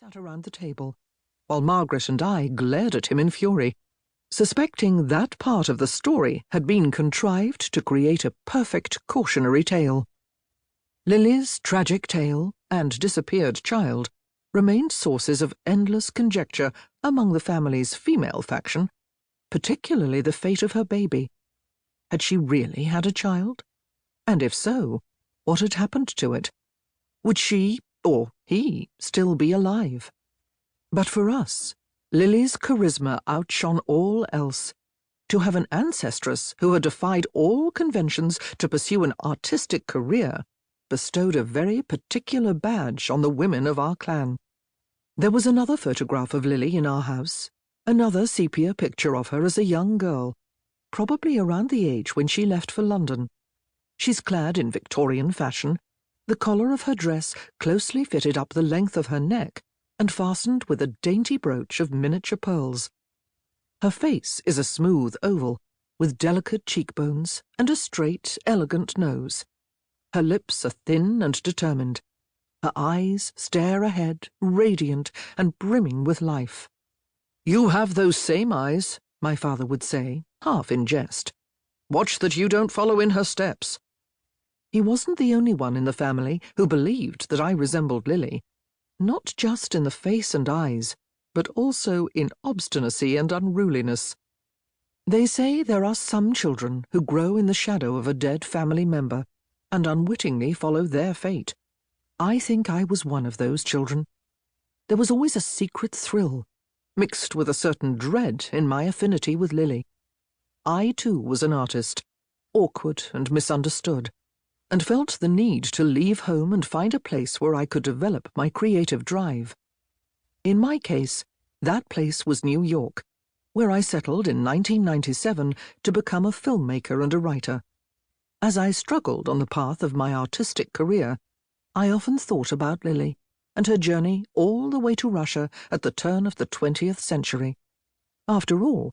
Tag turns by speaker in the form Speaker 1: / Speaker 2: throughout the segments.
Speaker 1: sat around the table, while Margaret and I glared at him in fury, suspecting that part of the story had been contrived to create a perfect cautionary tale. Lily's tragic tale and disappeared child remained sources of endless conjecture among the family's female faction, particularly the fate of her baby. Had she really had a child? And if so, what had happened to it? Would she, or he, still be alive? But for us, Lily's charisma outshone all else. To have an ancestress who had defied all conventions to pursue an artistic career bestowed a very particular badge on the women of our clan. There was another photograph of Lily in our house, another sepia picture of her as a young girl, probably around the age when she left for London. She's clad in Victorian fashion, the collar of her dress closely fitted up the length of her neck and fastened with a dainty brooch of miniature pearls. Her face is a smooth oval, with delicate cheekbones and a straight, elegant nose. Her lips are thin and determined. Her eyes stare ahead, radiant and brimming with life. "You have those same eyes," my father would say, half in jest. "Watch that you don't follow in her steps." He wasn't the only one in the family who believed that I resembled Lily, not just in the face and eyes, but also in obstinacy and unruliness. They say there are some children who grow in the shadow of a dead family member and unwittingly follow their fate. I think I was one of those children. There was always a secret thrill, mixed with a certain dread in my affinity with Lily. I, too, was an artist, awkward and misunderstood, and felt the need to leave home and find a place where I could develop my creative drive. In my case, that place was New York, where I settled in 1997 to become a filmmaker and a writer. As I struggled on the path of my artistic career, I often thought about Lily and her journey all the way to Russia at the turn of the 20th century. After all,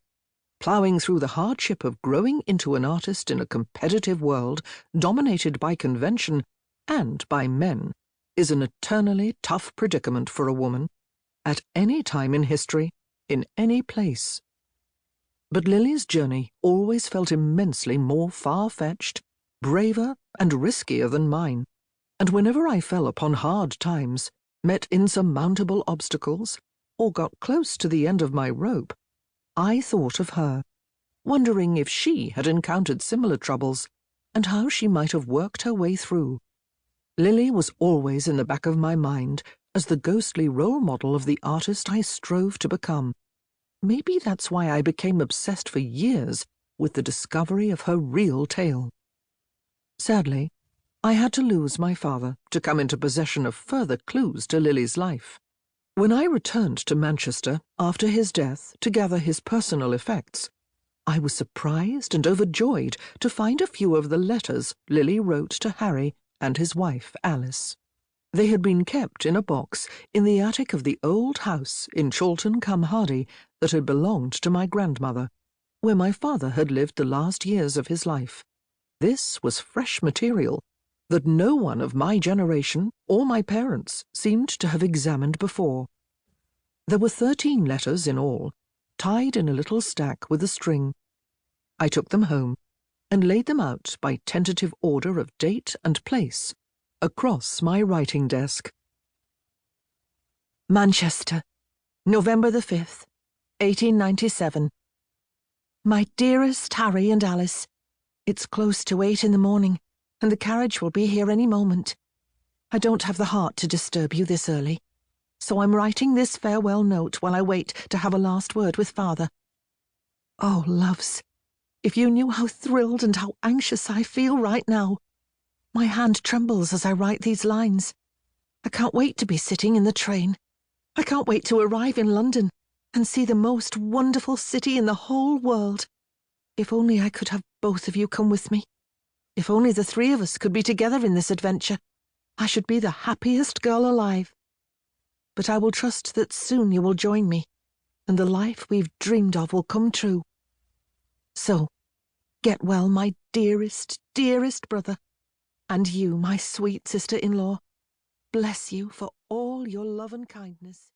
Speaker 1: ploughing through the hardship of growing into an artist in a competitive world dominated by convention and by men is an eternally tough predicament for a woman, at any time in history, in any place. But Lily's journey always felt immensely more far-fetched, braver and riskier than mine, and whenever I fell upon hard times, met insurmountable obstacles, or got close to the end of my rope, I thought of her, wondering if she had encountered similar troubles and how she might have worked her way through. Lily was always in the back of my mind as the ghostly role model of the artist I strove to become. Maybe that's why I became obsessed for years with the discovery of her real tale. Sadly, I had to lose my father to come into possession of further clues to Lily's life. When I returned to Manchester after his death to gather his personal effects, I was surprised and overjoyed to find a few of the letters Lily wrote to Harry and his wife, Alice. They had been kept in a box in the attic of the old house in Chorlton-cum-Hardy that had belonged to my grandmother, where my father had lived the last years of his life. This was fresh material that no one of my generation or my parents seemed to have examined before. There were 13 letters in all, tied in a little stack with a string. I took them home and laid them out by tentative order of date and place across my writing desk. Manchester, November the 5th, 1897. My dearest Harry and Alice, it's close to 8 in the morning, and the carriage will be here any moment. I don't have the heart to disturb you this early, so I'm writing this farewell note while I wait to have a last word with Father. Oh, loves, if you knew how thrilled and how anxious I feel right now. My hand trembles as I write these lines. I can't wait to be sitting in the train. I can't wait to arrive in London and see the most wonderful city in the whole world. If only I could have both of you come with me. If only the 3 of us could be together in this adventure, I should be the happiest girl alive. But I will trust that soon you will join me, and the life we've dreamed of will come true. So, get well, my dearest, dearest brother, and you, my sweet sister-in-law. Bless you for all all your love and kindness,